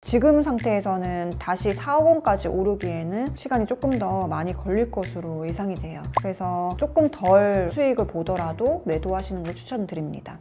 지금 상태에서는 다시 4억 원까지 오르기에는 시간이 조금 더 많이 걸릴 것으로 예상이 돼요. 그래서 조금 덜 수익을 보더라도 매도하시는 걸 추천드립니다.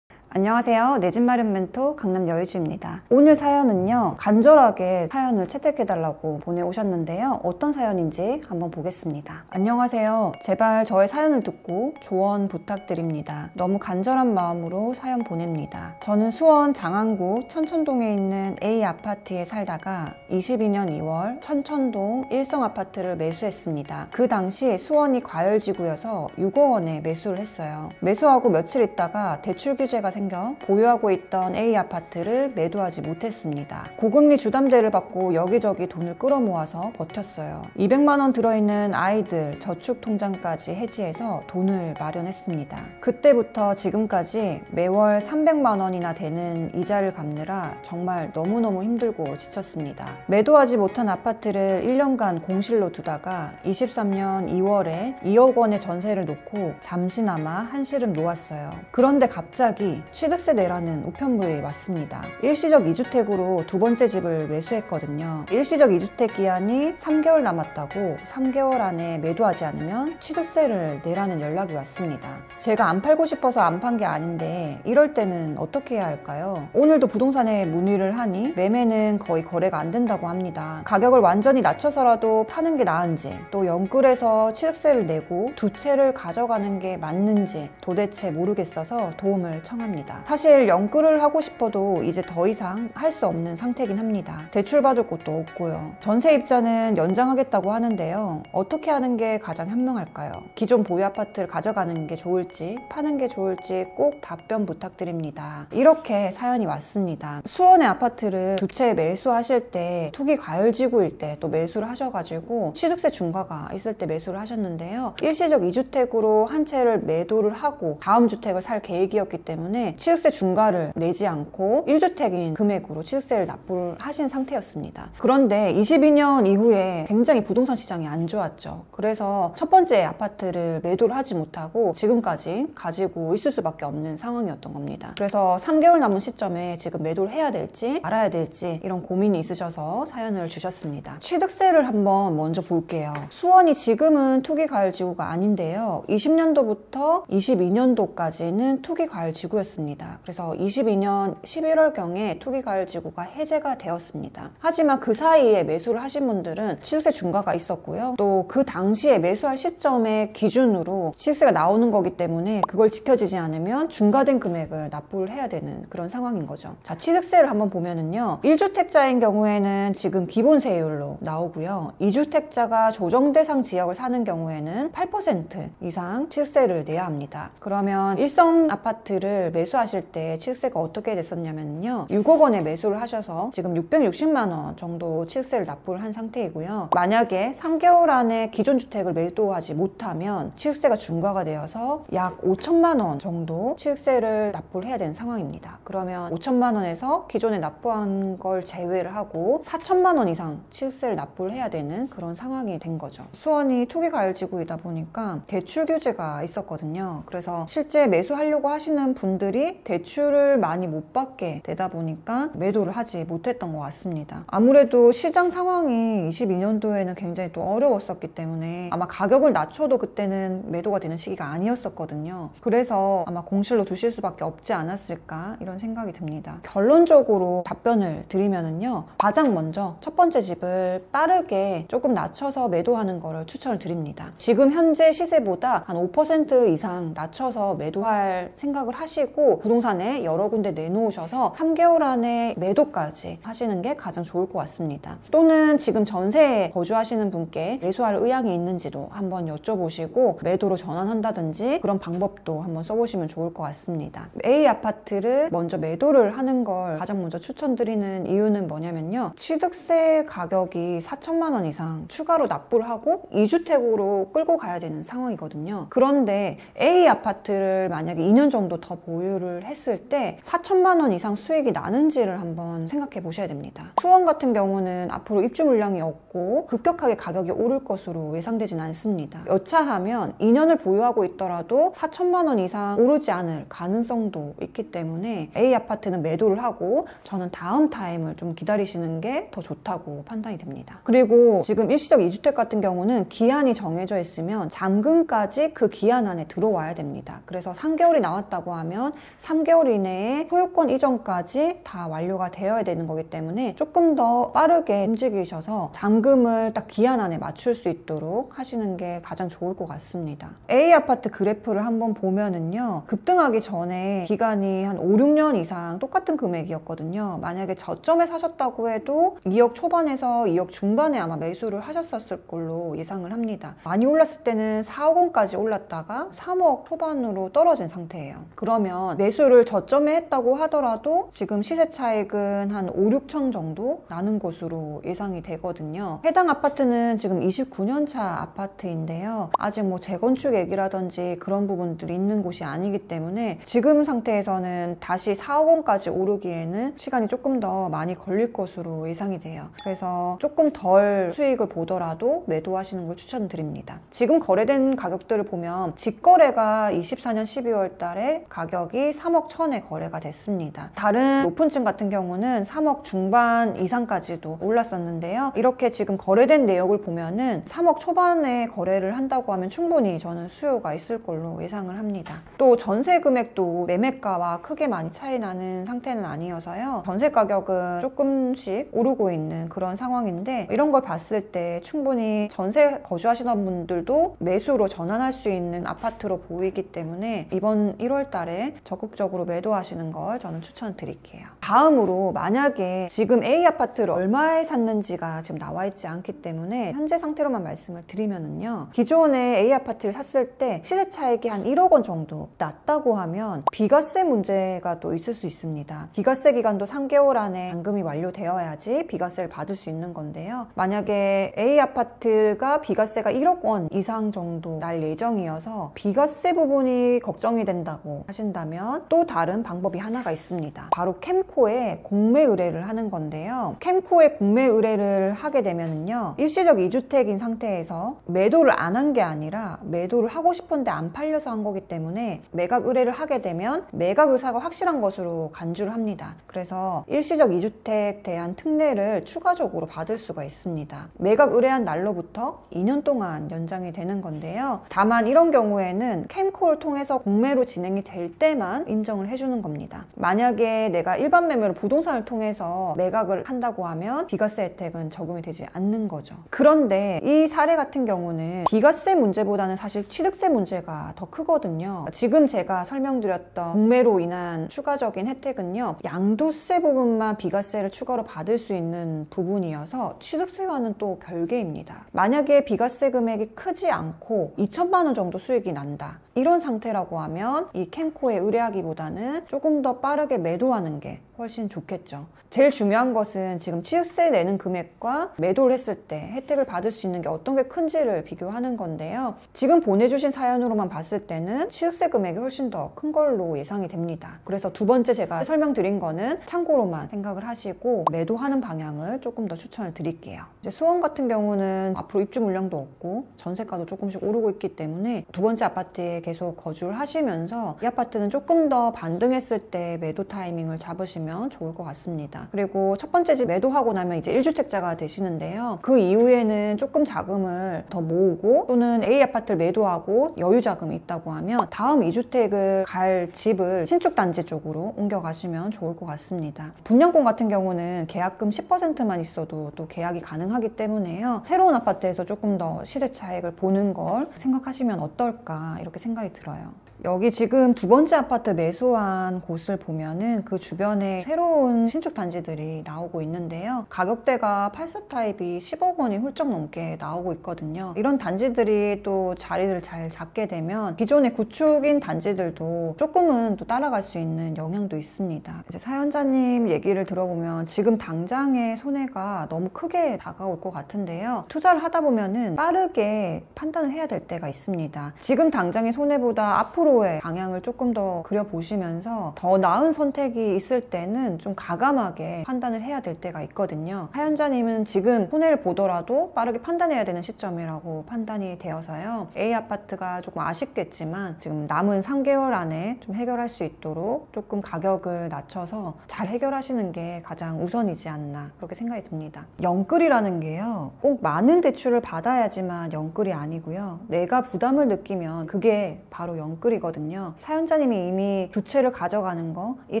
안녕하세요. 내 집 마련 멘토 강남 여유주입니다. 오늘 사연은요, 간절하게 사연을 채택해달라고 보내오셨는데요. 어떤 사연인지 한번 보겠습니다. 안녕하세요. 제발 저의 사연을 듣고 조언 부탁드립니다. 너무 간절한 마음으로 사연 보냅니다. 저는 수원 장안구 천천동에 있는 A 아파트에 살다가 22년 2월 천천동 일성 아파트를 매수했습니다. 그 당시 수원이 과열지구여서 6억 원에 매수를 했어요. 매수하고 며칠 있다가 대출 규제가 생겨 보유하고 있던 A 아파트를 매도하지 못했습니다. 고금리 주담대를 받고 여기저기 돈을 끌어모아서 버텼어요. 200만 원 들어있는 아이들 저축통장까지 해지해서 돈을 마련했습니다. 그때부터 지금까지 매월 300만 원이나 되는 이자를 갚느라 정말 너무너무 힘들고 지쳤습니다. 매도하지 못한 아파트를 1년간 공실로 두다가 23년 2월에 2억 원의 전세를 놓고 잠시나마 한시름 놓았어요. 그런데 갑자기 취득세 내라는 우편물이 왔습니다. 일시적 2주택으로 두 번째 집을 매수했거든요. 일시적 2주택 기한이 3개월 남았다고 3개월 안에 매도하지 않으면 취득세를 내라는 연락이 왔습니다. 제가 안 팔고 싶어서 안 판 게 아닌데 이럴 때는 어떻게 해야 할까요? 오늘도 부동산에 문의를 하니 매매는 거의 거래가 안 된다고 합니다. 가격을 완전히 낮춰서라도 파는 게 나은지, 또 연끌해서 취득세를 내고 두 채를 가져가는 게 맞는지 도대체 모르겠어서 도움을 청합니다. 사실 연끌을 하고 싶어도 이제 더 이상 할 수 없는 상태긴 합니다. 대출 받을 곳도 없고요. 전세 입자는 연장하겠다고 하는데요. 어떻게 하는 게 가장 현명할까요? 기존 보유 아파트를 가져가는 게 좋을지 파는 게 좋을지 꼭 답변 부탁드립니다. 이렇게 사연이 왔습니다. 수원의 아파트를 두 채 매수하실 때 투기 과열지구일 때 또 매수를 하셔가지고 취득세 중과가 있을 때 매수를 하셨는데요. 일시적 2주택으로 한 채를 매도를 하고 다음 주택을 살 계획이었기 때문에 취득세 중과를 내지 않고 1주택인 금액으로 취득세를 납부를 하신 상태였습니다. 그런데 22년 이후에 굉장히 부동산 시장이 안 좋았죠. 그래서 첫 번째 아파트를 매도를 하지 못하고 지금까지 가지고 있을 수밖에 없는 상황이었던 겁니다. 그래서 3개월 남은 시점에 지금 매도를 해야 될지 말아야 될지 이런 고민이 있으셔서 사연을 주셨습니다. 취득세를 한번 먼저 볼게요. 수원이 지금은 투기과열지구가 아닌데요. 20년도부터 22년도까지는 투기과열지구였습니다. 그래서 22년 11월경에 투기과열지구가 해제가 되었습니다. 하지만 그 사이에 매수를 하신 분들은 취득세 중과가 있었고요. 또 그 당시에 매수할 시점에 기준으로 취득세가 나오는 거기 때문에 그걸 지켜지지 않으면 중과된 금액을 납부를 해야 되는 그런 상황인 거죠. 자, 취득세를 한번 보면은요. 1주택자인 경우에는 지금 기본세율로 나오고요. 2주택자가 조정대상 지역을 사는 경우에는 8% 이상 취득세를 내야 합니다. 그러면 일성 아파트를 매수하실 때 취득세가 어떻게 됐었냐면요. 6억 원에 매수를 하셔서 지금 660만 원 정도 취득세를 납부를 한 상태이고요. 만약에 3개월 안에 기존 주택을 매도하지 못하면 취득세가 중과가 되어서 약 5천만 원 정도 취득세를 납부를 해야 되는 상황입니다. 그러면 5천만 원에서 기존에 납부한 걸 제외를 하고 4천만 원 이상 취득세를 납부를 해야 되는 그런 상황이 된 거죠. 수원이 투기과열지구이다 보니까 대출 규제가 있었거든요. 그래서 실제 매수하려고 하시는 분들이 대출을 많이 못 받게 되다 보니까 매도를 하지 못했던 것 같습니다. 아무래도 시장 상황이 22년도에는 굉장히 또 어려웠었기 때문에 아마 가격을 낮춰도 그때는 매도가 되는 시기가 아니었었거든요. 그래서 아마 공실로 두실 수밖에 없지 않았을까 이런 생각이 듭니다. 결론적으로 답변을 드리면은요. 가장 먼저 첫 번째 집을 빠르게 조금 낮춰서 매도하는 거를 추천을 드립니다. 지금 현재 시세보다 한 5% 이상 낮춰서 매도할 생각을 하시고 부동산에 여러 군데 내놓으셔서 3개월 안에 매도까지 하시는 게 가장 좋을 것 같습니다. 또는 지금 전세에 거주하시는 분께 매수할 의향이 있는지도 한번 여쭤보시고 매도로 전환한다든지 그런 방법도 한번 써보시면 좋을 것 같습니다. A 아파트를 먼저 매도를 하는 걸 가장 먼저 추천드리는 이유는 뭐냐면요. 취득세 가격이 4천만 원 이상 추가로 납부를 하고 2주택으로 끌고 가야 되는 상황이거든요. 그런데 A 아파트를 만약에 2년 정도 더 보유 매도를 했을 때 4천만 원 이상 수익이 나는지를 한번 생각해 보셔야 됩니다. 수원 같은 경우는 앞으로 입주 물량이 없고 급격하게 가격이 오를 것으로 예상되진 않습니다. 여차하면 2년을 보유하고 있더라도 4천만 원 이상 오르지 않을 가능성도 있기 때문에 A 아파트는 매도를 하고 저는 다음 타임을 좀 기다리시는 게 더 좋다고 판단이 됩니다. 그리고 지금 일시적 2주택 같은 경우는 기한이 정해져 있으면 잔금까지 그 기한 안에 들어와야 됩니다. 그래서 3개월이 나왔다고 하면 3개월 이내에 소유권 이전까지 다 완료가 되어야 되는 거기 때문에 조금 더 빠르게 움직이셔서 잔금을 딱 기한 안에 맞출 수 있도록 하시는 게 가장 좋을 것 같습니다. A 아파트 그래프를 한번 보면은요, 급등하기 전에 기간이 한 5, 6년 이상 똑같은 금액이었거든요. 만약에 저점에 사셨다고 해도 2억 초반에서 2억 중반에 아마 매수를 하셨었을 걸로 예상을 합니다. 많이 올랐을 때는 4억 원까지 올랐다가 3억 초반으로 떨어진 상태예요. 그러면 매수를 저점에 했다고 하더라도 지금 시세 차익은 한 5, 6천 정도 나는 것으로 예상이 되거든요. 해당 아파트는 지금 29년 차 아파트인데요. 아직 뭐 재건축 얘기라든지 그런 부분들이 있는 곳이 아니기 때문에 지금 상태에서는 다시 4억 원까지 오르기에는 시간이 조금 더 많이 걸릴 것으로 예상이 돼요. 그래서 조금 덜 수익을 보더라도 매도하시는 걸 추천드립니다. 지금 거래된 가격들을 보면 직거래가 24년 12월 달에 가격이 3억 천에 거래가 됐습니다. 다른 높은 층 같은 경우는 3억 중반 이상까지도 올랐었는데요. 이렇게 지금 거래된 내역을 보면은 3억 초반에 거래를 한다고 하면 충분히 저는 수요가 있을 걸로 예상을 합니다. 또 전세 금액도 매매가와 크게 많이 차이 나는 상태는 아니어서요. 전세 가격은 조금씩 오르고 있는 그런 상황인데, 이런 걸 봤을 때 충분히 전세 거주하시는 분들도 매수로 전환할 수 있는 아파트로 보이기 때문에 이번 1월 달에 적극적으로 매도하시는 걸 저는 추천드릴게요. 다음으로 만약에 지금 A 아파트를 얼마에 샀는지가 지금 나와 있지 않기 때문에 현재 상태로만 말씀을 드리면은요, 기존에 A 아파트를 샀을 때 시세 차익이 한 1억 원 정도 났다고 하면 비과세 문제가 또 있을 수 있습니다. 비과세 기간도 3개월 안에 잔금이 완료되어야지 비과세를 받을 수 있는 건데요. 만약에 A 아파트가 비과세가 1억 원 이상 정도 날 예정이어서 비과세 부분이 걱정이 된다고 하신다면 또 다른 방법이 하나가 있습니다. 바로 캠코에 공매 의뢰를 하는 건데요. 캠코에 공매 의뢰를 하게 되면은요, 일시적 2주택인 상태에서 매도를 안 한 게 아니라 매도를 하고 싶은데 안 팔려서 한 거기 때문에 매각 의뢰를 하게 되면 매각 의사가 확실한 것으로 간주를 합니다. 그래서 일시적 2주택 대한 특례를 추가적으로 받을 수가 있습니다. 매각 의뢰한 날로부터 2년 동안 연장이 되는 건데요. 다만 이런 경우에는 캠코를 통해서 공매로 진행이 될 때만 인정을 해주는 겁니다. 만약에 내가 일반 매매로 부동산을 통해서 매각을 한다고 하면 비과세 혜택은 적용이 되지 않는 거죠. 그런데 이 사례 같은 경우는 비과세 문제보다는 사실 취득세 문제가 더 크거든요. 지금 제가 설명드렸던 공매로 인한 추가적인 혜택은요, 양도세 부분만 비과세를 추가로 받을 수 있는 부분이어서 취득세와는 또 별개입니다. 만약에 비과세 금액이 크지 않고 2천만 원 정도 수익이 난다, 이런 상태라고 하면 이 캠코에 의뢰하기보다는 조금 더 빠르게 매도하는 게 훨씬 좋겠죠. 제일 중요한 것은 지금 취득세 내는 금액과 매도를 했을 때 혜택을 받을 수 있는 게 어떤 게 큰지를 비교하는 건데요. 지금 보내주신 사연으로만 봤을 때는 취득세 금액이 훨씬 더 큰 걸로 예상이 됩니다. 그래서 두 번째 제가 설명드린 거는 참고로만 생각을 하시고 매도하는 방향을 조금 더 추천을 드릴게요. 이제 수원 같은 경우는 앞으로 입주 물량도 없고 전세가도 조금씩 오르고 있기 때문에 두 번째 아파트에 계속 거주를 하시면서 이 아파트는 조금 더 반등했을 때 매도 타이밍을 잡으시면 좋을 것 같습니다. 그리고 첫 번째 집 매도하고 나면 이제 1주택자가 되시는데요. 그 이후에는 조금 자금을 더 모으고 또는 A 아파트를 매도하고 여유 자금이 있다고 하면 다음 2주택을 갈 집을 신축 단지 쪽으로 옮겨가시면 좋을 것 같습니다. 분양권 같은 경우는 계약금 10%만 있어도 또 계약이 가능하기 때문에요. 새로운 아파트에서 조금 더 시세 차익을 보는 걸 생각하시면 어떨까, 이렇게 생각이 들어요. 여기 지금 두 번째 아파트 매수한 곳을 보면은 그 주변에 새로운 신축 단지들이 나오고 있는데요. 가격대가 8사 타입이 10억 원이 훌쩍 넘게 나오고 있거든요. 이런 단지들이 또 자리를 잘 잡게 되면 기존의 구축인 단지들도 조금은 또 따라갈 수 있는 영향도 있습니다. 이제 사연자님 얘기를 들어보면 지금 당장의 손해가 너무 크게 다가올 것 같은데요. 투자를 하다 보면은 빠르게 판단을 해야 될 때가 있습니다. 지금 당장의 손해보다 앞으로 앞으로의 방향을 조금 더 그려보시면서 더 나은 선택이 있을 때는 좀 가감하게 판단을 해야 될 때가 있거든요. 사연자님은 지금 손해를 보더라도 빠르게 판단해야 되는 시점이라고 판단이 되어서요. A 아파트가 조금 아쉽겠지만 지금 남은 3개월 안에 좀 해결할 수 있도록 조금 가격을 낮춰서 잘 해결하시는 게 가장 우선이지 않나 그렇게 생각이 듭니다. 영끌이라는 게요, 꼭 많은 대출을 받아야지만 영끌이 아니고요. 내가 부담을 느끼면 그게 바로 영끌이거든요. 사연자님이 이미 두 채를 가져가는 거 이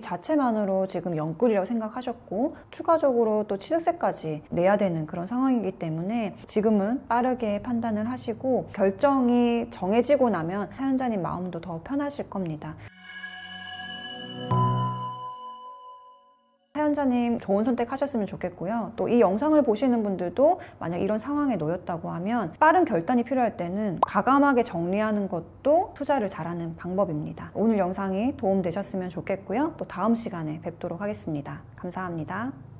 자체만으로 지금 영끌이라고 생각하셨고 추가적으로 또 취득세까지 내야 되는 그런 상황이기 때문에 지금은 빠르게 판단을 하시고 결정이 정해지고 나면 사연자님 마음도 더 편하실 겁니다. 사연자님 좋은 선택하셨으면 좋겠고요. 또 이 영상을 보시는 분들도 만약 이런 상황에 놓였다고 하면 빠른 결단이 필요할 때는 과감하게 정리하는 것도 투자를 잘하는 방법입니다. 오늘 영상이 도움되셨으면 좋겠고요. 또 다음 시간에 뵙도록 하겠습니다. 감사합니다.